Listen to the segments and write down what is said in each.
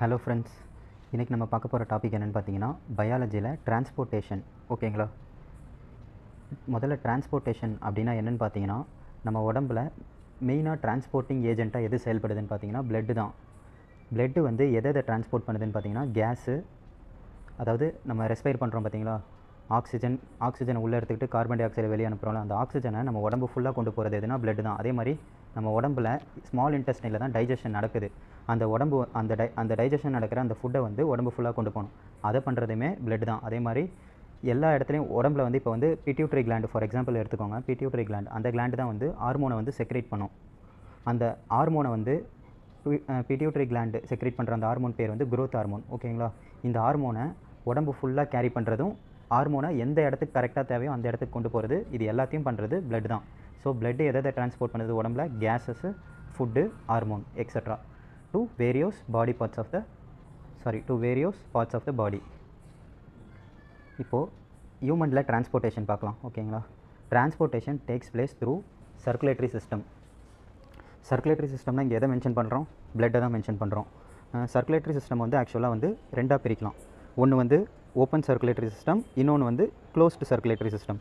Hello friends, இன்றைக்கி நம்ம பார்க்க போகிற டாபிக் என்னென்னு பார்த்தீங்கன்னா பயாலஜியில் டிரான்ஸ்போர்ட்டேஷன். ஓகேங்களா? முதல்ல டிரான்ஸ்போர்ட்டேஷன் அப்படின்னா என்னென்னு பார்த்தீங்கன்னா, நம்ம உடம்புல மெயினாக டிரான்ஸ்போர்ட்டிங் ஏஜெண்ட்டாக எது செயல்படுதுன்னு பார்த்தீங்கன்னா பிளட்டு தான். பிளட்டு வந்து எதை டிரான்ஸ்போர்ட் பண்ணுதுன்னு பார்த்தீங்கன்னா கேஸு, அதாவது நம்ம ரெஸ்பைர் பண்ணுறோம் பார்த்தீங்களா, ஆக்சிஜனை உள்ளே எடுத்துக்கிட்டு கார்பன் டை ஆக்சைடை வெளியே அனுப்புகிறோம்ல, அந்த ஆக்சிஜனை நம்ம உடம்பு ஃபுல்லாக கொண்டு போகிறது எதுனா பிளட்டு தான். அதே மாதிரி நம்ம உடம்புல ஸ்மால் இன்டெஸ்டைனில் தான் டைஜஷன் நடக்குது. அந்த டைஜஷன் நடக்கிற அந்த ஃபுட்டை வந்து உடம்பு ஃபுல்லாக கொண்டு போகணும். அதை பண்ணுறதுமே பிளட் தான். அதே மாதிரி எல்லா இடத்துலையும் உடம்புல வந்து இப்போ வந்து பிட்யூட்டரி கிளாண்டு ஃபார் எக்ஸாம்பிள் எடுத்துக்கோங்க. பிட்யூட்டரி கிளாண்ட், அந்த கிளாண்டு தான் வந்து ஹார்மோனை வந்து செக்ரேட் பண்ணும். அந்த ஹார்மோனை வந்து பிட்யூட்டரி கிளாண்டு செக்ரேட் பண்ணுற அந்த ஹார்மோன் பேர் வந்து growth ஹார்மோன். ஓகேங்களா? இந்த ஹார்மோனை உடம்பு ஃபுல்லாக கேரி பண்ணுறதும், ஹார்மோனை எந்த இடத்துக்கு கரெக்டாக தேவையோ அந்த இடத்துக்கு கொண்டு போகிறது, இது எல்லாத்தையும் பண்ணுறது பிளட் தான். ஸோ பிளட் எதை டிரான்ஸ்போர்ட் பண்ணுறது உடம்புல? Gases, food, hormone etcetera to various parts of the body. இப்போது ஹியூமனில் டிரான்ஸ்போர்ட்டேஷன் பார்க்கலாம். ஓகேங்களா? Transportation takes place through circulatory system. Circulatory சிஸ்டம்னா இங்கே எதை மென்ஷன் பண்ணுறோம்? பிளட்டை தான் மென்ஷன் பண்ணுறோம். சர்க்குலேட்டரி சிஸ்டம் வந்து ஆக்சுவலாக வந்து ரெண்டாக பிரிக்கலாம். ஒன்று வந்து ஓப்பன் சர்க்குலேட்டரி சிஸ்டம், இன்னொன்று வந்து closed circulatory system.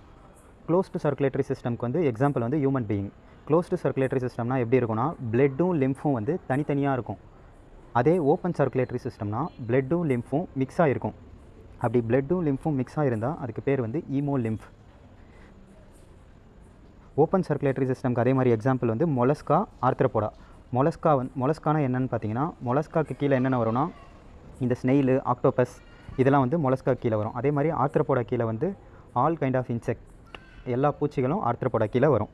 Closed circulatory சிஸ்டம்க்கு வந்து எக்ஸாம்பிள் வந்து ஹியூமன் பீயிங். க்ளோஸ்டு சர்க்குலேட்டரி சிஸ்டம்னா எப்படி இருக்கும்னா, பிளட்டும் லிம்ஃபும் வந்து தனித்தனியாக இருக்கும். அதே ஓப்பன் சர்க்குலேட்டரி சிஸ்டம்னா பிளட்டும் லிம்ஃபும் மிக்ஸ் ஆகிருக்கும். அப்படி பிளட்டும் லிம்ஃபும் மிக்ஸ் ஆகிருந்தால் அதுக்கு பேர் வந்து ஈமோலிம்ஃப். ஓப்பன் சர்க்குலேட்டரி சிஸ்டம்க்கு அதே மாதிரி எக்ஸாம்பிள் வந்து மொலஸ்கா, ஆர்த்ரோபோடா. மொலஸ்கானா என்னென்னு பார்த்தீங்கன்னா, மொலஸ்காக்கு கீழே என்னென்ன வரும்னா, இந்த ஸ்னெயிலு, ஆக்டோபஸ், இதெல்லாம் வந்து மொலஸ்கா கீழே வரும். அதே மாதிரி ஆர்த்ரோபோடா கீழே வந்து ஆல் கைண்ட் ஆஃப் இன்செக்ட், எல்லா பூச்சிகளும் ஆர்த்ரோபோடா கீழே வரும்.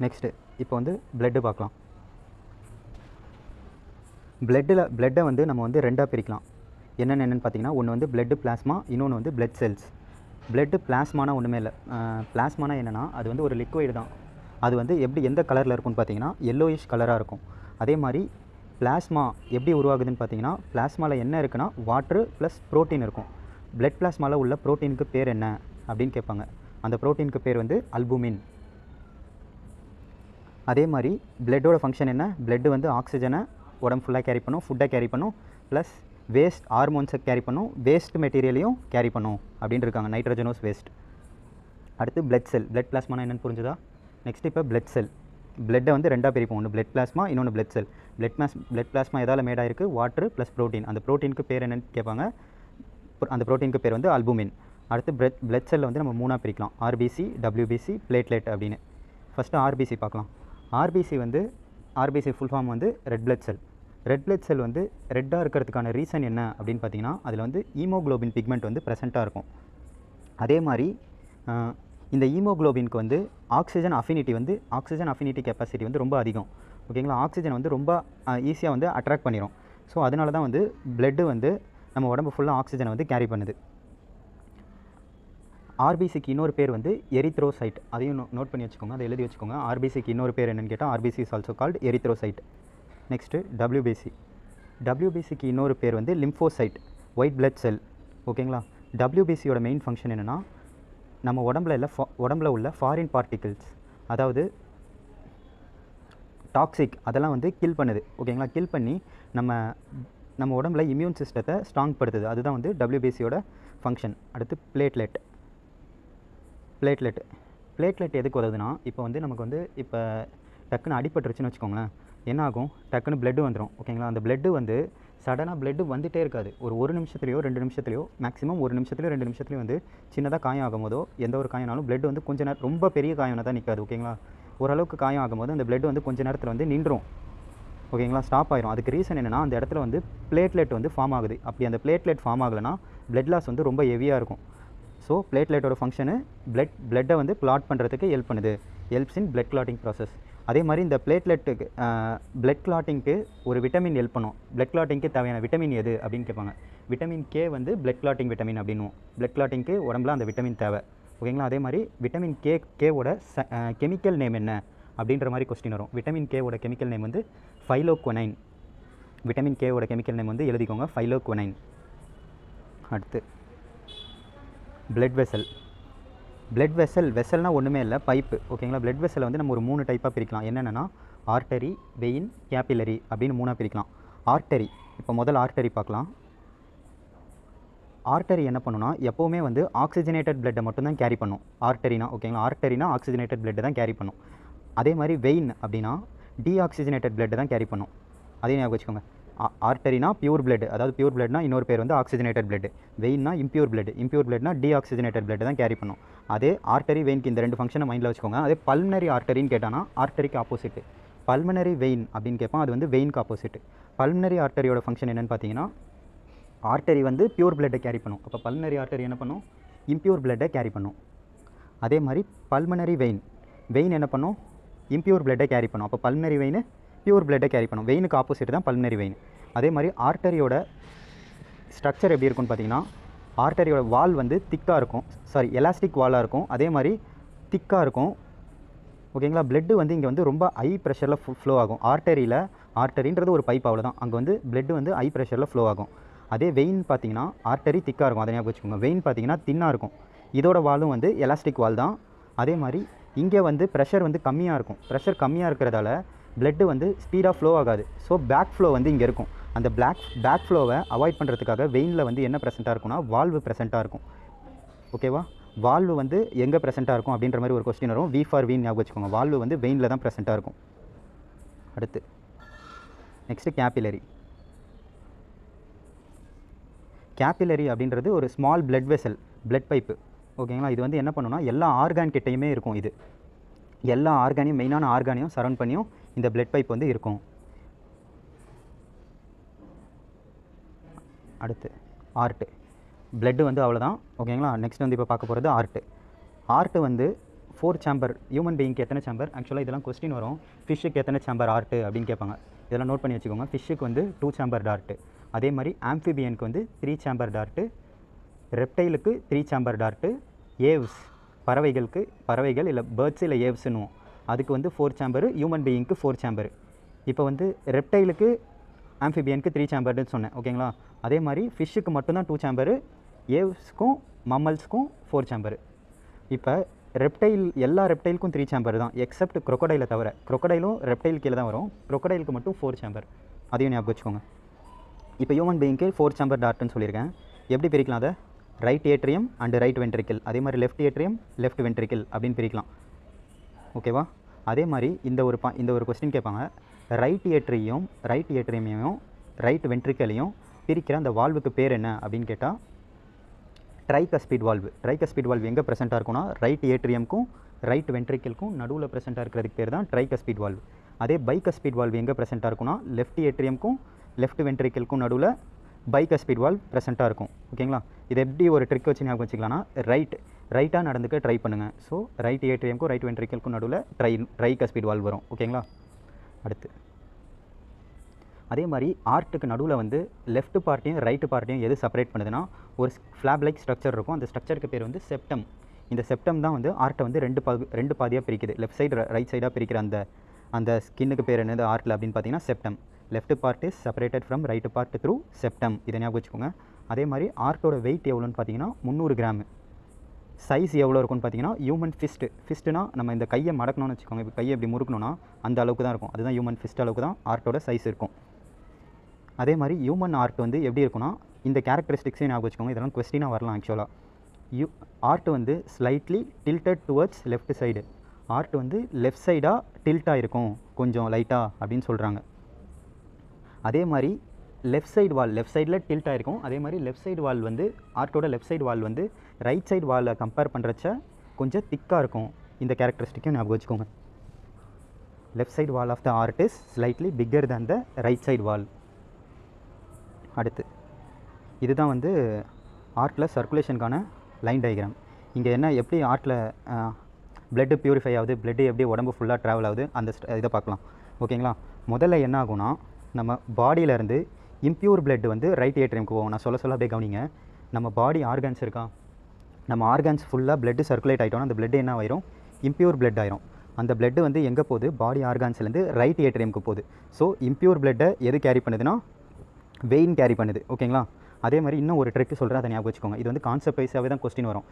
நெக்ஸ்ட்டு இப்போ வந்து பிளட்டு பார்க்கலாம். பிளட்டை வந்து நம்ம வந்து ரெண்டாக பிரிக்கலாம். என்னென்னு பார்த்தீங்கன்னா, ஒன்று வந்து பிளட்டு பிளாஸ்மா, இன்னொன்று வந்து பிளட் செல்ஸ். பிளட்டு பிளாஸ்மானா ஒன்றுமே இல்லை. பிளாஸ்மானா என்னென்னா, அது வந்து ஒரு லிக்விட் தான். அது வந்து எந்த கலரில் இருக்கும்னு பார்த்தீங்கன்னா எல்லோயிஷ் கலராக இருக்கும். அதே மாதிரி பிளாஸ்மா எப்படி உருவாகுதுன்னு பார்த்தீங்கன்னா, பிளாஸ்மாவில் என்ன இருக்குன்னா வாட்ரு ப்ளஸ் ப்ரோட்டீன் இருக்கும். பிளட் பிளாஸ்மாவில் உள்ள ப்ரோட்டீனுக்கு பேர் என்ன அப்படின்னு கேட்பாங்க. அந்த ப்ரோட்டீனுக்கு பேர் வந்து அல்புமின். அதே மாதிரி பிளட்டோட ஃபங்க்ஷன் என்ன? பிளட்டு வந்து ஆக்சிஜனை உடம்பு ஃபுல்லாக கேரி பண்ணும், ஃபுட்டை கேரி பண்ணும், ப்ளஸ் வேஸ்ட் ஹார்மோன்ஸை கேரி பண்ணும், வேஸ்ட் மெட்டீரியலையும் கேரி பண்ணும் அப்படின்னு இருக்காங்க, நைட்ரஜனோஸ் வேஸ்ட். அடுத்து பிளட் செல். பிளட் பிளாஸ்மானா என்னென்னு புரிஞ்சுதா? நெக்ஸ்ட் இப்போ பிளட் செல். பிளட்டை வந்து ரெண்டாக பிரிப்போம். ஒன்று பிளட் பிளாஸ்மா, இன்னொன்று பிளட் செல். பிளட் பிளாஸ்மா எதால் மேட் ஆகிருக்கு? Water plus protein. அந்த ப்ரோட்டீனுக்கு பேர் என்னென்னு கேட்பாங்க. அந்த ப்ரோட்டீனுக்கு பேர் வந்து அல்புமின். அடுத்து பிளட் செல்லை வந்து நம்ம மூணாக பிரிக்கலாம். ஆர்பிசி, டபிள்யூபிசி, பிளேட்லெட் அப்படின்னு. ஃபஸ்ட்டு ஆர்பிசி பார்க்கலாம். ஆர்பிசி ஃபுல் ஃபார்ம் வந்து red blood cell. Red blood cell வந்து ரெட்டாக இருக்கிறதுக்கான ரீசன் என்ன அப்படின்னு பார்த்தீங்கன்னா, அதில் வந்து ஹீமோக்ளோபின் பிக்மெண்ட் வந்து ப்ரெசென்ட்டாக இருக்கும். அதே மாதிரி இந்த ஹீமோக்ளோபினுக்கு வந்து ஆக்சிஜன் அஃபினிட்டி கெப்பாசிட்டி வந்து ரொம்ப அதிகம். ஓகேங்களா? ஆக்சிஜன் வந்து ரொம்ப ஈஸியாக வந்து அட்ராக்ட் பண்ணிடும். ஸோ அதனால தான் வந்து பிளட்டு வந்து நம்ம உடம்பு ஃபுல்லாக ஆக்சிஜனை வந்து கேரி பண்ணுது. ஆர்பிசிக்கு இன்னொரு பேர் வந்து எரித்ரோசைட். அதையும் நோட் பண்ணி வச்சுக்கோங்க, அதை எழுதி வச்சுக்கோங்க. ஆர்பிசிக்கு இன்னொரு பேர் என்னென்னு கேட்டால் RBC is also called erythrocyte. Next டபிள்யூபிசிக்கு இன்னொரு பேர் வந்து லிம்போசைட், ஒயிட் பிளட் செல். ஓகேங்களா? டபிள்யூபிசியோட மெயின் ஃபங்க்ஷன் என்னென்னா, நம்ம உடம்புல உள்ள ஃபாரின் பார்ட்டிகிள்ஸ், அதாவது டாக்ஸிக், அதெல்லாம் வந்து கில் பண்ணுது. ஓகேங்களா? கில் பண்ணி நம்ம உடம்புல இம்யூன் சிஸ்டத்தை ஸ்ட்ராங் படுத்துது. அதுதான் வந்து டபிள்யூபிசியோட ஃபங்க்ஷன். அடுத்து பிளேட்லெட் எதுக்கு வருதுன்னா, இப்போ வந்து நமக்கு வந்து இப்போ டக்குன்னு அடிபட்டுருச்சுன்னு வச்சுக்கோங்களேன், என்ன ஆகும்? டக்குன்னு பிளட்டு வந்துடும். ஓகேங்களா? அந்த பிளட்டு வந்து சடனாக பிளட்டு வந்துகிட்டே இருக்காது. ஒரு நிமிஷத்துலையோ 2 நிமிஷத்துலையோ, மேக்ஸிமம் 1 நிமிஷத்துலையோ 2 நிமிஷத்துலையோ வந்து சின்னதாக காயம் ஆகும் போதோ, எந்த ஒரு காயம்னாலும் பிளட் வந்து கொஞ்சம் நேரம், ரொம்ப பெரிய காயம்னா தான் நிற்காது. ஓகேங்களா? ஓரளவுக்கு காயம் ஆகும்போது அந்த பிளட் வந்து கொஞ்சம் நேரத்தில் வந்து நின்றும். ஓகேங்களா? ஸ்டாப் ஆயிரும். அதுக்கு ரீசன் என்னென்னா, அந்த இடத்துல வந்து பிளேட்லெட் வந்து ஃபார்ம் ஆகுது. அப்படி அந்த பிளேட்லெட் ஃபார்ம் ஆகலைன்னா பிளட் லாஸ் வந்து ரொம்ப ஹெவியாக இருக்கும். ஸோ பிளேட்லெட்டோட ஃபங்க்ஷனு பிளட்டை வந்து கிளாட் பண்ணுறதுக்கு ஹெல்ப் பண்ணுது. Helps in blood clotting process. அதே மாதிரி இந்த பிளேட்லெட்டுக்கு பிளட் கிளாட்டிங்க்கு ஒரு விட்டமின் ஹெல்ப் பண்ணும். பிளட் கிளாட்டிங்க்கு தேவையான விட்டமின் எது அப்படின்னு கேட்பாங்க. விட்டமின் கே வந்து பிளட் கிளாட்டிங் விட்டமின் அப்படின்னுவோம். பிளட் கிளாட்டிங்க்கு உடம்புல அந்த விட்டமின் தேவை. ஓகேங்களா? அதே மாதிரி விட்டமின் கேவோட கெமிக்கல் நேம் என்ன அப்படின்ற மாதிரி கொஸ்டின் வரும். விட்டமின் கேவோட கெமிக்கல் நேம் வந்து ஃபைலோகுவைனின். விட்டமின் கேவோட கெமிக்கல் நேம் வந்து எழுதிக்கோங்க, ஃபைலோகுவைனின். அடுத்து பிளட் வெசல். பிளட் வெசல்னால் ஒன்றுமே இல்லை, பைப்பு. ஓகேங்களா. பிளட் வெசலை வந்து நம்ம ஒரு 3 டைப்பாக பிரிக்கலாம். என்னென்னா ஆர்டரி, வெயின், கேபிலரி அப்படின்னு 3ஆக பிரிக்கலாம். ஆர்டரி, இப்போ முதல் ஆர்டரி பார்க்கலாம். ஆர்டரி என்ன பண்ணுன்னா எப்போவுமே வந்து ஆக்சிஜனேட்டட் பிளட்டை மட்டும்தான் கேரி பண்ணும். ஆர்டரினா ஓகேங்களா, ஆர்டரினா ஆக்சிஜனேட்டட் பிளட்டை தான் கேரி பண்ணும். அதே மாதிரி வெயின் அப்படின்னா டீஆக்சிஜனேட்டட் பிளட்டை தான் கேரி பண்ணும். அதே ஞாபகம் வச்சுக்கோங்க. ஆர்டரினா பியூர் பிளட், அதாவது பியூர் பிளட்னா இன்னொரு பேர் வந்து ஆக்சிஜனேட்டட் பிளட். வெயின்னா இம்பியூர் பிளட்னா டீஆக்சிஜனேட்டட் பிளட் தான் கேரி பண்ணும். அதே ஆர்டரி வெயினுக்கு இந்த 2 ஃபங்க்ஷனை மைண்டில் வச்சுக்கோங்க. அதே பல்மனரி ஆர்டரின்னு கேட்டானா ஆர்டரிக்கு ஆப்போசிட். பல்மனரி வெயின் அப்படின்னு கேட்பான், அது வந்து வெயினுக்கு ஆப்போசிட். பல்மனரி ஆர்டரியோட ஃபங்க்ஷன் என்னென்னு பார்த்தீங்கன்னா, ஆர்டரி வந்து பியூர் பிளட்டை கேரி பண்ணும். அப்போ பல்மனரி ஆர்டரி என்ன பண்ணும், இம்பியூர் பிளட்டை கேரி பண்ணும். அதே மாதிரி பல்மனரி வெயின் என்ன பண்ணும், இம்பியூர் பிளட்டை கேரி பண்ணும். அப்போ பல்மனரி வெயின் பியூர் பிளட்டை கேரி பண்ணும். வெயினுக்கு ஆப்போசிட் தான் பல்மனரி வெயின். அதே மாதிரி ஆர்டரியோட ஸ்ட்ரக்சர் எப்படி இருக்குன்னு பார்த்தீங்கன்னா, ஆர்டரியோட வால் வந்து திக்காக இருக்கும், எலாஸ்டிக் வாலாக இருக்கும். அதே மாதிரி திக்காக இருக்கும். ஓகேங்களா. பிளட்டு வந்து இங்கே வந்து ரொம்ப ஹை ப்ரெஷரில் ஃப்ளோ ஆகும். ஆர்டரின்றது ஒரு பைப், அவ்வளோதான். அங்கே வந்து பிளட்டு வந்து ஹை ப்ரெஷரில் ஃப்ளோ ஆகும். அதே வெயின் பார்த்தீங்கன்னா ஆர்டரி திக்காக இருக்கும், அதை ஞாபகம் வச்சுக்கோங்க. வெயின் பார்த்தீங்கன்னா தின்னாக இருக்கும். இதோட வாலும் வந்து எலாஸ்டிக் வால் தான். அதே மாதிரி இங்கே வந்து ப்ரெஷர் வந்து கம்மியாக இருக்கும். ப்ரெஷர் கம்மியாக இருக்கிறதால பிளட்டு வந்து ஸ்பீடாக ஃப்ளோ ஆகாது. ஸோ பேக் ஃப்ளோ வந்து இங்கே இருக்கும். அந்த பேக் ஃப்ளோவை அவாய்ட் பண்ணுறதுக்காக வெயினில் வந்து என்ன ப்ரெசென்ட்டாக இருக்கும்னா வால்வு ப்ரெசென்ட்டாக இருக்கும். ஓகேவா. வால்வு வந்து எங்கே ப்ரெசென்ட்டாக இருக்கும் அப்படின்ற மாதிரி ஒரு கொஸ்டின் வரும். வி ஃபார் வீன் ஞாபகம் வச்சுக்கோங்க. வால்வு வந்து வெயினில் தான் ப்ரெசென்ட்டாக இருக்கும். அடுத்து நெக்ஸ்ட்டு கேபிலரி அப்படின்றது ஒரு small blood vessel, blood pipe. ஓகேங்களா. இது வந்து என்ன பண்ணுன்னா எல்லா ஆர்கான் கிட்டையுமே இருக்கும். இது எல்லா ஆர்கானையும், மெயினான ஆர்கானையும் சரௌண்ட் பண்ணியும் இந்த பிளட் பைப் வந்து இருக்கும். அடுத்து ஆர்ட்டு. பிளட்டு வந்து அவ்வளோதான். ஓகேங்களா. நெக்ஸ்ட் வந்து இப்போ பார்க்க போகிறது ஆர்ட்டு வந்து 4 சேம்பர். ஹியூமன் பீயிங்க்கு எத்தனை சேம்பர், ஆக்சுவலாக இதெல்லாம் கொஸ்டின் வரும். ஃபிஷ்ஷுக்கு எத்தனை சேம்பர் ஆர்ட்டு அப்படின்னு கேட்பாங்க. இதெல்லாம் நோட் பண்ணி வச்சுக்கோங்க. ஃபிஷ்ஷுக்கு வந்து 2 சேம்பர் ஆர்ட்டு. அதே மாதிரி ஆம்ஃபிபியனுக்கு வந்து 3 சேம்பர் ஆர்ட்டு. ரெப்டைலுக்கு 3 சேம்பர் ஆர்ட்டு. ஏவ்ஸ், பறவைகள் இல்லை பேர்ட்ஸ் இல்லை ஏவ்ஸ்னுவோம், அதுக்கு வந்து 4 சேம்பரு. Human பீயிங்க்கு 4 chamber. இப்போ வந்து ரெப்டைலுக்கு ஆம்ஃபிபியனுக்கு 3 சேம்பர்னு சொன்னேன். ஓகேங்களா. அதே மாதிரி ஃபிஷ்ஷுக்கு மட்டும்தான் 2 சேம்பரு, ஏவ்ஸ்க்கும் மம்மல்ஸ்க்கும் 4 சேம்பரு. இப்போ எல்லா ரெப்டைலுக்கும் 3 சேம்பர் தான், எக்ஸப்ட் க்ரொக்கடைலை தவிர. க்ரொக்கடைலும் ரெப்டைல் கீழே தான் வரும். க்ரொக்கடைலுக்கு மட்டும் 4 சேம்பர், அதையும் ஞாபகம் வச்சுக்கோங்க. இப்போ ஹியூமன் பீயிங்க்கு 4 சேம்பர் டார்ட்னு சொல்லியிருக்கேன். எப்படி பிரிக்கலாம் அதை, right atrium and right ventricle, அதே மாதிரி லெஃப்ட் ஏட்ரியம் லெஃப்ட் வென்ட்ரிக்கிள் அப்படின்னு பிரிக்கலாம். ஓகேவா. அதே மாதிரி இந்த ஒரு கொஸ்டின் கேட்பாங்க, ரைட் ஏட்ரியமையும் ரைட் வென்ட்ரிக்கலையும் பிரிக்கிற அந்த வால்வுக்கு பேர் என்ன அப்படின்னு கேட்டால் ட்ரைகஸ்பிட் வால்வு எங்கே ப்ரெசென்ட்டாக இருக்கும்னா ரைட் ஏட்ரியம்க்கும் ரைட் வென்ட்ரிக்கலுக்கும் நடுவில் ப்ரெசென்ட்டாக இருக்கிறதுக்கு பேர் தான் ட்ரைகஸ்பிட் வால்வு. அதே பைகஸ்பிட் வால்வு எங்கே ப்ரெசென்ட்டாக இருக்கும்னா லெஃப்ட் ஏட்ரியம்க்கும் லெஃப்ட் வென்ட்ரிக்கலுக்கும் நடுவில் பைகஸ்பிட் வால்வு ப்ரெசென்ட்டாக இருக்கும். ஓகேங்களா. இது எப்படி ஒரு ட்ரிக் வச்சு ஞாபகம் வச்சுக்கலாம்னா, ரைட்டாக நடந்துக்க ட்ரை பண்ணுங்கள். ஸோ ரைட் ஏட்ரியம்க்கும் ரைட் வென்ட்ரிக்கலுக்கும் நடுவில் ட்ரைகஸ்பிட் வால்வு வரும். ஓகேங்களா. அடுத்து அதே மாதிரி ஆர்ட்டுக்கு நடுவில் வந்து லெஃப்ட் பார்ட்டையும் ரைட்டு பார்ட்டையும் எது செப்பரேட் பண்ணுதுன்னா ஒரு ஃப்ளாப் லைக் ஸ்ட்ரக்சர் இருக்கும். அந்த ஸ்ட்ரக்சருக்கு பேர் வந்து செப்டம். இந்த செப்டம் தான் வந்து ஆர்ட்டை வந்து ரெண்டு பாதியாக பிரிக்குது. லெஃப்ட் சைடு ரைட் சைடாக பிரிக்கிற அந்த ஸ்கின்னுக்கு பேர் என்னது ஆர்ட்டில் அப்படின்னு பார்த்தீங்கன்னா septum. Left part is separated from right part through septum. இதை ஞாபகம் வச்சுக்கோங்க. அதே மாதிரி ஆர்ட்டோட வெயிட் எவ்வளோன்னு பார்த்தீங்கன்னா 300 கிராம். சைஸ் எவ்வளோ இருக்குன்னு பார்த்தீங்கன்னா ஹியூமன் ஃபிஸ்ட்டுனா நம்ம இந்த கையை மடக்கணும்னு வச்சுக்கோங்க. இப்போ கையை இப்படி முறுக்கணும்னா அந்த அளவுக்கு தான் இருக்கும். அதுதான் ஹியூமன் ஃபிஸ்ட் அளவுக்கு தான் ஆர்ட்டோட சைஸ் இருக்கும். அதே மாதிரி ஹியூமன் ஆர்ட் வந்து எப்படி இருக்குன்னா இந்த கேரக்டரிஸ்டிக்ஸையும் ஞாபகம் வச்சுக்கோங்க. இதெல்லாம் கொஸ்டினாக வரலாம் ஆக்சுவலாக. ஆர்ட் வந்து slightly tilted towards left side. Art வந்து லெஃப்ட் சைடாக டில்ட்டாக இருக்கும் கொஞ்சம் லைட்டாக அப்படின்னு சொல்கிறாங்க. அதே மாதிரி லெஃப்ட் சைடில் டில்ட் ஆகிருக்கும். அதே மாதிரி லெஃப்ட் சைடு வால் வந்து ஆர்ட்டோட லெஃப்ட் சைடு வால் வந்து ரைட் சைடு வாலை கம்பேர் பண்ணுறச்ச கொஞ்சம் திக்காக இருக்கும். இந்த கேரக்டரிஸ்டிக்கும் ஞாபகம் வச்சுக்கோங்க. Left side wall of the heart is slightly bigger than the right side wall. அடுத்து இதுதான் வந்து ஆர்ட்டில் சர்க்குலேஷனுக்கான லைன் டயக்ராம். இங்கே என்ன எப்படி ஆர்ட்டில் பிளட்டு பியூரிஃபை ஆகுது, பிளட்டு எப்படி உடம்பு ஃபுல்லாக ட்ராவல் ஆகுது, அந்த இதை பார்க்கலாம். ஓகேங்களா. முதல்ல என்ன ஆகும்னா நம்ம பாடியிலேருந்து இம்பியூர் பிளட் வந்து ரைட் ஏட்ரியமுக்கு போகும். நான் சொல்ல அப்படியே கவனிங்க. நம்ம பாடி ஆர்கான்ஸ் இருக்கா, நம்ம ஆர்கான்ஸ் ஃபுல்லாக பிளட்டு சர்க்குலேட் ஆகிட்டோம்னா அந்த பிளட் என்ன ஆயிரும், இம்பியூர் பிளட் ஆயிரும். அந்த பிளட்டு வந்து எங்கே போகுது, பாடி ஆர்கான்ஸ்லேருந்து ரைட் ஏட்ரியமுக்கு போகுது. ஸோ இம்பியூர் பிளட்டை எது கேரி பண்ணுதுன்னா வெயின் கேரி பண்ணுது. ஓகேங்களா. அதே மாதிரி இன்னும் ஒரு ட்ரிக்கு சொல்கிறேன், அதை ஞாபகம் வச்சுக்கோங்க. இது வந்து கான்செப்ட் வைஸாகவே தான் கொஸ்டின் வரும்.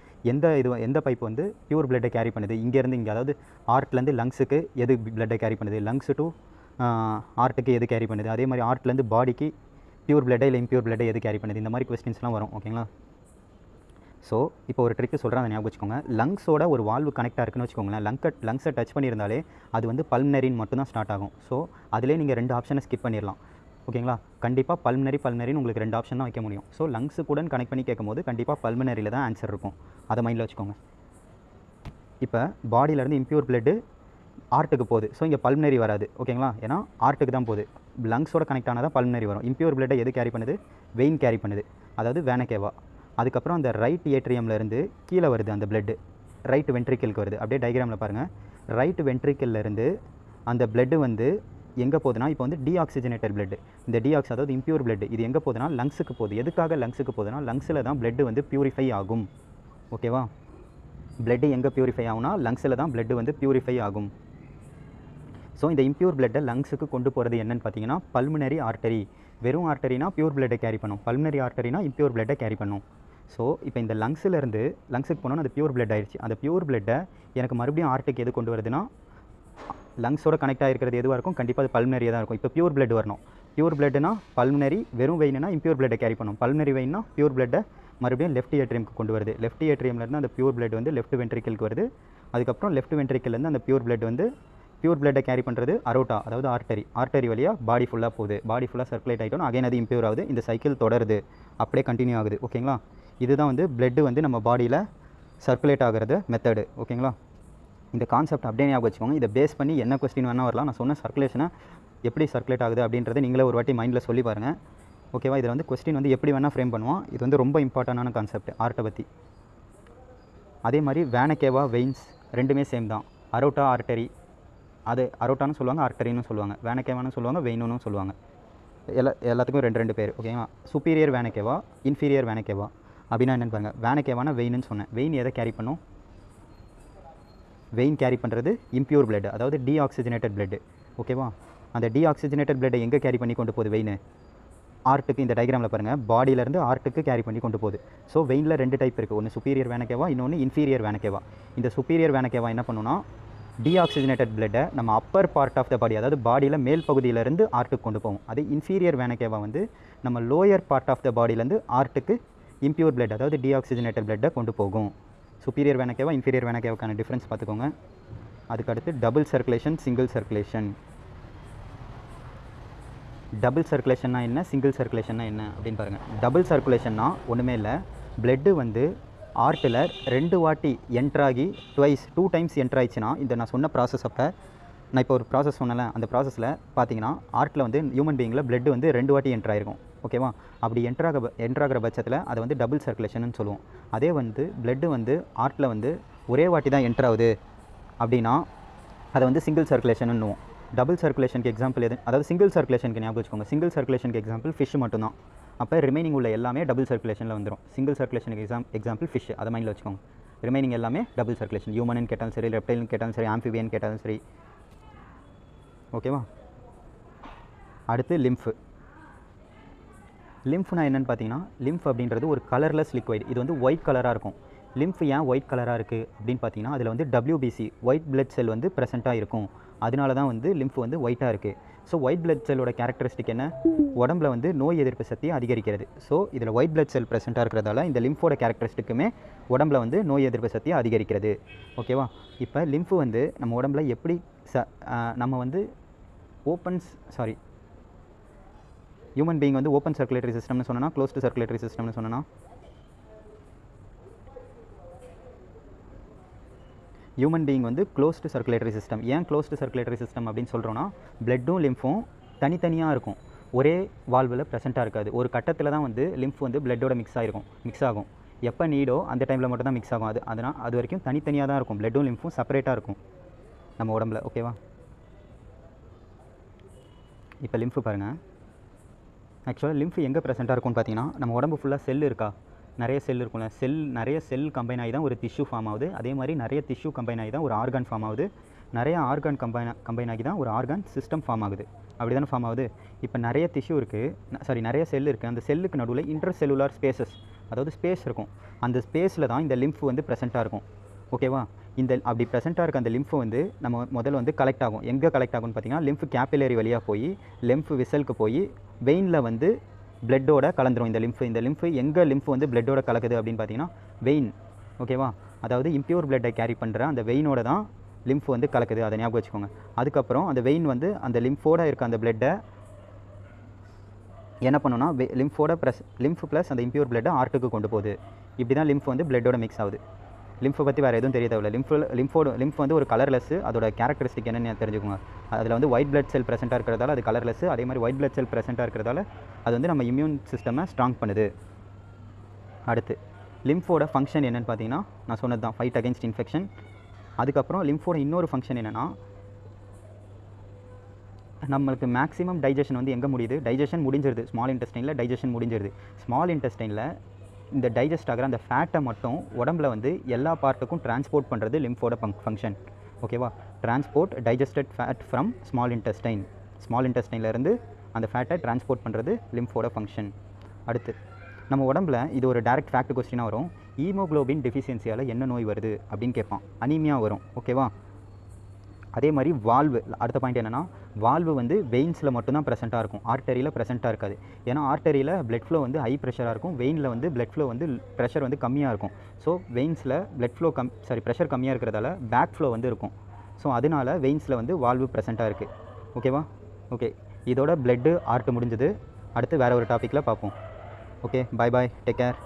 எந்த பைப் வந்து பியூர் பிளட்டை கேரி பண்ணுது, இங்கேருந்து இங்கே, அதாவது ஹார்ட்லேருந்து லங்ஸுக்கு எது பிளட்டை கேரி பண்ணுது, லங்ஸு டு ஹார்ட்டுக்கு எது கேரி பண்ணுது, அதே மாதிரி ஹார்ட்லேருந்து பாடிக்கு பியூர் பிளட்டை இல்லை இம்பியூர் பிளட்டை எது கேரி பண்ணுது, இந்த மாதிரி கொஸ்டின்ஸ்லாம் வரும். ஓகேங்களா? ஸோ இப்போ ஒரு ட்ரிக்கு சொல்கிறேன், அதை ஞாபகம் வச்சுக்கோங்க. லங்ஸோட ஒரு வால்வு கனெக்டாக இருக்குன்னு வச்சுக்கோங்களேன். லங்ஸை டச் பண்ணியிருந்தாலே அது வந்து பல்மனரின்னு மட்டும் தான் ஸ்டார்ட் ஆகும். ஸோ அதிலே நீங்கள் 2 ஆப்ஷனை ஸ்கிப் பண்ணிடலாம். ஓகேங்களா? கண்டிப்பாக பல்மனரின்னு உங்களுக்கு 2 ஆப்ஷன் தான் வைக்க முடியும். ஸோ லங்ஸு கூட கனெக்ட் பண்ணி கேட்கும்போது கண்டிப்பாக பல்மனரியில் தான் ஆன்சர் இருக்கும். அதை மைண்டில் வச்சுக்கோங்க. இப்போ பாடியிலேருந்து இம்பியூர் பிளட்டு ஹார்ட்டுக்கு போகுது. ஸோ இங்கே பல்மனரி வராது. ஓகேங்களா? ஏன்னா ஹார்ட்டுக்கு தான் போகுது. லங்ஸோட கனெக்ட் ஆனால் தான் பல்மனரி வரும். இம்பியூர் பிளட்டை எது கேரி பண்ணுது, வெயின் கேரி பண்ணுது, அதாவது வேனகேவா. அதுக்கப்புறம் அந்த ரைட் ஏட்ரியம்லேருந்து கீழே வருது அந்த பிளட்டு, ரைட் வென்ட்ரிக்கலுக்கு வருது. அப்படியே டயக்ராமில் பாருங்கள். ரைட் வென்ட்ரிக்கல்லேருந்து அந்த பிளட்டு வந்து எங்கே போகுதுன்னா, இப்போ வந்து டீஆக்சிஜனேட்டட் பிளட், இந்த அதாவது இம்பியூர் பிளட், இது எங்கே போகுதுன்னா லங்ஸுக்கு போகுது. எதுக்காக லங்ஸுக்கு போகுதுன்னா, லங்ஸில் தான் பிளட் வந்து பியூரிஃபை ஆகும். ஓகேவா? பிளட் எங்கே பியூரிஃபை ஆகும்னா லங்ஸில் தான் பிளட் வந்து பியூரிஃபை ஆகும். ஸோ இந்த இம்பியூர் பிளட்டை லங்ஸுக்கு கொண்டு போகிறது என்னென்னு பார்த்தீங்கன்னா பல்மனரி ஆர்டரி. வெறும் ஆர்டரினா பியூர் பிளட்டை கேரி பண்ணும், பல்மனரி ஆர்டரினா இம்பியூர் பிளட்டை கேரி பண்ணும். ஸோ இப்போ இந்த லங்ஸிலேருந்து லங்ஸுக்கு போனோன்னா அது பியூர் பிளட் ஆயிடுச்சு. அந்த பியூர் பிளட்டை எனக்கு மறுபடியும் ஹார்ட்டுக்கு எது கொண்டு வருதுன்னா, லங்ஸோட கனெக்ட் ஆகிருக்கிறது எதுவாக இருக்கும், கண்டிப்பாக அது பல்மனரியாக தான் இருக்கும். இப்போ பியூர் பிளட் வரணும். பியூர் பிளட்னா பல்மனரி, வெறும் வெயின்னா இம்பியூர் பிளட்டை கேரி பண்ணும். பல்மனரி வெயின்னா பியூர் பிளட்டை மறுபடியும் லெஃப்ட் ஏட்ரியமுக்கு கொண்டு வருது. லெஃப்ட் ஏட்ரியம்லேருந்து அந்த பியூர் பிளட் வந்து லெஃப்ட் வென்ட்ரிக்கலுக்கு வருது. அதுக்கப்புறம் லெஃப்ட் வென்ட்ரிக்கல்லேருந்து அந்த பியூர் பிளட் வந்து பியூர் பிளட்டை கேரி பண்ணுறது அரோட்டா, அதாவது ஆர்டரி வழியாக பாடி ஃபுல்லாக போகுது. பாடி ஃபுல்லாக சர்க்குலேட் ஆகிட்டோம். அகைன் அது இம்பியூர் ஆகுது. இந்த சைக்கிள் தொடருது, அப்படியே கண்டினியூ ஆகுது. ஓகேங்களா? இதுதான் வந்து பிளட்டு வந்து நம்ம பாடியில் சர்க்குலேட் ஆகிறது மெத்தடு. ஓகேங்களா? இந்த கான்செப்ட் அப்படியே ஞாபகம் வச்சுக்கோங்க. இதை பேஸ் பண்ணி என்ன கொஸ்டின் வேணால் வரலாம். நான் சொன்ன சர்க்குலேஷனை எப்படி சர்க்குலேட் ஆகுது அப்படின்றத நீங்களே ஒரு வாட்டி மைண்டில் சொல்லி பாருங்கள். ஓகேவா? இதில் வந்து கொஸ்டின் வந்து எப்படி வேணால் ஃப்ரேம் பண்ணுவோம். இது வந்து ரொம்ப இம்பார்ட்டண்டான கான்செப்ட் ஆர்ட்டை பற்றி. அதே மாதிரி வேனகேவா, வெயின்ஸ் ரெண்டுமே சேம் தான். அரோட்டா, ஆர்டரி, அது அரோட்டான்னு சொல்லுவாங்க, ஆர்டரின்னு சொல்லுவாங்க, வேனகேவான்னு சொல்லுவாங்க, வெயினுன்னு சொல்லுவாங்க. எல்லாத்துக்கும் 2 பேர். ஓகேங்களா? சுப்பீரியர் வேனகேவா, இன்ஃபீரியர் வேனகேவா அப்படின்னா என்னென்னு பாருங்கள். வேனகேவானா வெயின்னு சொன்னேன். வெயின் எதை கேரி பண்ணும்? வெயின் கேரி பண்ணுறது இம்பியூர் பிளட், அதாவது டீஆக்சிஜனேட்டட் பிளட். ஓகேவா? அந்த டீஆக்சிஜனேட்டட் பிளட்டை எங்கே கேரி பண்ணி கொண்டு போகுது வெயின்? ஆர்ட்டுக்கு. இந்த டயக்ராமில் பாருங்கள், பாடியிலேருந்து ஆர்ட்டுக்கு கேரி பண்ணி கொண்டு போகுது. ஸோ வெயினில் 2 டைப் இருக்குது. ஒன்று சுப்பீரியர் வேனகேவா, இன்னொன்று இன்ஃபீரியர் வேனகேவா. இந்த சுப்பீரியர் வேனகேவா என்ன பண்ணுன்னா, டீஆக்சிஜனேட்டட் பிளட்டை நம்ம அப்பர் பார்ட் ஆஃப் த பாடி, அதாவது பாடியில் மேல் பகுதியிலேருந்து ஆர்ட்டுக்கு கொண்டு போகும். அதே இன்ஃபீரியர் வேனகேவா வந்து நம்ம லோயர் பார்ட் ஆஃப் த பாடியிலேருந்து ஆர்ட்டுக்கு இம்பியூர் பிளட், அதாவது டீஆக்சிஜனேட்டட் பிளட்டை கொண்டு போகும். சுப்பீரியர் வேனகேவா, இன்ஃபீரியர் வேனகேவாக்கான டிஃப்ரென்ஸ் பார்த்துக்கோங்க. அதுக்கடுத்து double circulation, single circulation. Double சர்க்குலேஷன்னா என்ன, சிங்கிள் சர்க்குலேஷன்னா என்ன அப்படின்னு பாருங்கள். டபுள் சர்க்குலேஷன்னா ஒன்றுமே இல்லை, பிளட்டு வந்து ஆர்ட்டில் 2 வாட்டி என்ட்ராகி டூ டைம்ஸ் என்ட்ராயிடுச்சுன்னா, இந்த நான் சொன்ன ப்ராசஸ் அப்போ நான் இப்போ ஒரு ப்ராசஸ் சொன்னல, அந்த ப்ராசஸில் பார்த்தீங்கன்னா ஆர்ட்டில் வந்து ஹியூமன் பீயிங்கில் பிளட் வந்து 2 வாட்டி என்ட்ராயிருக்கும். ஓகேவா? அப்படி என்ட்ராகிற பட்சத்தில் அதை வந்து டபுள் சர்க்குலேஷன் சொல்லுவோம். அதே வந்து பிளட்டு வந்து ஆர்ட்டில் வந்து ஒரே வாட்டி தான் என்ட்ராகுது அப்படின்னா அதை வந்து சிங்கிள் சர்க்குலேஷன்னுவோம். டபுள் சர்க்குலேஷனுக்கு எக்ஸாம்பிள் எது, அதாவது சிங்கிள் சர்க்குலேஷனுக்கு ஞாபகம் வச்சுக்கோங்க. சிங்கிள் சர்க்குலேஷனுக்கு எக்ஸாம்பிள் ஃபிஷ் மட்டும்தான். அப்போ ரிமைனிங் உள்ள எல்லாமே டபுள் சர்க்குலேஷனில் வந்துடும். சிங்கிள் சர்க்குலேஷனுக்கு எக்ஸாம்பிள் ஃபிஷ், அதை மைண்டில் வச்சுக்கோங்க. ரிமைனிங் எல்லாமே டபுள் சர்க்குலேஷன். ஹியூமன் கேட்டாலும் சரி, ரெப்டைல்னு கேட்டாலும் சரி, ஆம்பிபியன் கேட்டாலும் சரி. ஓகேவா? அடுத்து லிம்ஃபு. லிம்ஃப்னா என்னென்னு பார்த்தீங்கன்னா, லிம்ஃப் அப்படின்றது ஒரு கலர்லெஸ் லிக்வைட். இது வந்து ஒயிட் கலராக இருக்கும். லிம்ஃப் ஏன் ஒயிட் கலராக இருக்குது அப்படின்னு பார்த்தீங்கன்னா, அதில் வந்து WBC ஒயிட் பிளட் செல் வந்து ப்ரெசென்ட்டாக இருக்கும். அதனால தான் வந்து லிம்ஃப் வந்து ஒயிட்டாக இருக்குது. ஸோ ஒயிட் பிளட் செல்லோட கேரக்டரிஸ்டிக் என்ன, உடம்புல வந்து நோய் எதிர்ப்பு சக்தியை அதிகரிக்கிறது. ஸோ இதில் ஒயிட் பிளட் செல் ப்ரெசென்ட்டாக இருக்கிறதால இந்த லிம்ஃபோட கேரக்டரிஸ்டிக்குமே உடம்புல வந்து நோய் எதிர்ப்பு சக்தியை அதிகரிக்கிறது. ஓகேவா? இப்போ லிம்ஃபு வந்து நம்ம உடம்புல எப்படி நம்ம வந்து ஹியூமன் பீயிங் வந்து ஓப்பன் சர்க்குலேட்டரி சிஸ்டம்னு சொன்னால், க்ளோஸ்டு சர்க்குலேட்டரி சிஸ்டம்னு சொன்னால், ஹியூமன் பீயிங் வந்து க்ளோஸ்டு சர்க்குலேட்டரி சிஸ்டம். ஏன் க்ளோஸ்டு சர்க்குலேட்டரி சிஸ்டம் அப்படின்னு சொல்கிறோன்னா, பிளட்டும் லிம்ஃபும் தனித்தனியாக இருக்கும், ஒரே வால்வில் ப்ரெசென்ட்டாக இருக்காது. ஒரு கட்டத்தில் தான் வந்து லிம்ஃப் வந்து பிளட்டோட மிக்ஸ் ஆகும். எப்போ நீடோ அந்த டைமில் மட்டும் தான் மிக்ஸ் ஆகும். அதனால் அது வரைக்கும் தனித்தனியாக தான் இருக்கும். பிளட்டும் லிம்ஃபும் செப்பரேட்டாக இருக்கும் நம்ம உடம்புல. ஓகேவா? இப்போ லிம்ஃபு பாருங்கள். ஆக்சுவலாக லிம்ஃப் எங்கே ப்ரெசென்ட்டாக இருக்கும்னு பார்த்தீங்கன்னா, நம்ம உடம்பு ஃபுல்லாக செல் இருக்கா, நிறைய செல் இருக்கும்ல, நிறைய செல் கம்பைன் ஆகி தான் ஒரு டிஷ்யூ ஃபார்ம் ஆகுது. அதே மாதிரி நிறைய டிஷ்யூ கம்பைன் ஆகி தான் ஒரு ஆர்கான் ஃபார்ம் ஆகுது. நிறைய ஆர்கான் கம்பைன் ஆகி தான் ஒரு ஆர்கான் சிஸ்டம் ஃபார்ம் ஆகுது. அப்படி தானே ஃபார்ம் ஆகுது. இப்போ நிறைய டிஷ்யூ இருக்குது, நிறைய செல் இருக்குது. அந்த செல்லுக்கு நடுவில் இன்டர் செல்லுலார் ஸ்பேசஸ், அதாவது ஸ்பேஸ் இருக்கும். அந்த ஸ்பேஸில் தான் இந்த லிம்ஃப் வந்து ப்ரெசென்ட்டாக இருக்கும். ஓகேவா? அப்படி ப்ரெசென்ட்டாக இருக்க அந்த லிம்ஃப் வந்து நம்ம முதல்ல வந்து கலெக்ட் ஆகும். எங்கே கலெக்ட் ஆகும்னு பார்த்தீங்கன்னா, லிம்ஃப் கேபிலரி வழியாக போய் லிம்ஃப் விசலுக்கு போய் வெயினில் வந்து பிளட்டோட கலந்துரும். இந்த லிம்ஃப் எங்கே லிம்ஃப் வந்து பிளட்டோட கலக்குது அப்படின்னு பார்த்தீங்கன்னா வெயின். ஓகேவா? அதாவது இம்பியூர் பிளட்டை கேரி பண்ணுற அந்த வெயினோட தான் லிம்ஃப் வந்து கலக்குது. அதை ஞாபகம் வச்சுக்கோங்க. அதுக்கப்புறம் அந்த வெயின் வந்து அந்த லிம்ஃபோட இருக்க அந்த பிளட்டை என்ன பண்ணுன்னா, லிம்ஃப் ப்ளஸ் அந்த இம்பியூர் பிளட்டை ஆர்ட்டுக்கு கொண்டு போகுது. இப்படி தான் லிம்ஃப் வந்து பிளட்டோட மிக்ஸ் ஆகுது. லிம்ஃபை பற்றி வேறு எதுவும் தெரிய தேவையில்ல. லிம்ஃப் வந்து ஒரு கலர்லெஸ். அதோட கேரக்டரிஸ்டிக் என்னென்னு தெரிஞ்சுக்கோங்க. அதில் வந்து ஒயிட் பிளட் செல் ப்ரெசென்ட்டாக இருக்கிறதால அது கலர்லெஸ். அதே மாதிரி ஒயிட் பிளட் செல் ப்ரெசென்ட்டாக இருக்கிறதால அது வந்து நம்ம இம்யூன் சிஸ்டமை ஸ்ட்ராங் பண்ணுது. அடுத்து லிம்ஃபோட ஃபங்க்ஷன் என்னென்னு பார்த்தீங்கன்னா, நான் சொன்னது தான், ஃபைட் அகெயின்ஸ்ட் இன்ஃபெக்ஷன். அதுக்கப்புறம் லிம்ஃபோட இன்னொரு ஃபங்க்ஷன் என்னென்னா, நம்மளுக்கு மேக்ஸிமம் டைஜஷன் வந்து எங்கே முடியுது? டைஜஷன் முடிஞ்சிருது ஸ்மால் இன்டெஸ்டைனில். டைஜஷன் முடிஞ்சிருது ஸ்மால் இன்டெஸ்டைனில். இந்த டைஜஸ்ட் ஆகிற அந்த ஃபேட்டை மட்டும் உடம்புல வந்து எல்லா பார்ட்டுக்கும் டிரான்ஸ்போர்ட் பண்ணுறது லிம்ஃபோட ஃபங்க்ஷன். ஓகேவா? Transport digested fat from small intestine. Small இன்டெஸ்டைன்லேருந்து அந்த ஃபேட்டை டிரான்ஸ்போர்ட் பண்ணுறது லிம்ஃபோட ஃபங்க்ஷன். அடுத்து நம்ம உடம்புல இது ஒரு டைரக்ட் ஃபேக்ட் கொஸ்டினாக வரும். ஹீமோக்ளோபின் டெஃபிஷியன்சியால் என்ன நோய் வருது அப்படின்னு கேட்பான். அனீமியா வரும். ஓகேவா? அதே மாதிரி வால்வு, அடுத்த பாயிண்ட் என்னென்னா, வால்வு வந்து வெயின்ஸில் மட்டும்தான் ப்ரெசென்ட்டாக இருக்கும், ஆர்டரியில் ப்ரெசென்ட்டாக இருக்காது. ஏன்னா ஆர்டரியில் பிளட் ஃப்ளோ வந்து ஹை ப்ரெஷராக இருக்கும், வெயினில் வந்து பிளட் ஃப்ளோ வந்து ப்ரெஷர் வந்து கம்மியாக இருக்கும். ஸோ வெயின்ஸில் பிளட் ஃப்ளோ ப்ரெஷர் கம்மியாக இருக்கிறதால பேக் ஃப்ளோ வந்து இருக்கும். ஸோ அதனால் வெயின்ஸில் வந்து வால்வு ப்ரெசென்ட்டாக இருக்குது. ஓகேவா? ஓகே, இதோட பிளட்டு ஆர்ட் முடிஞ்சது. அடுத்து வேறு ஒரு டாப்பிக்கில் பார்ப்போம். ஓகே, பாய் பாய், டேக் கேர்.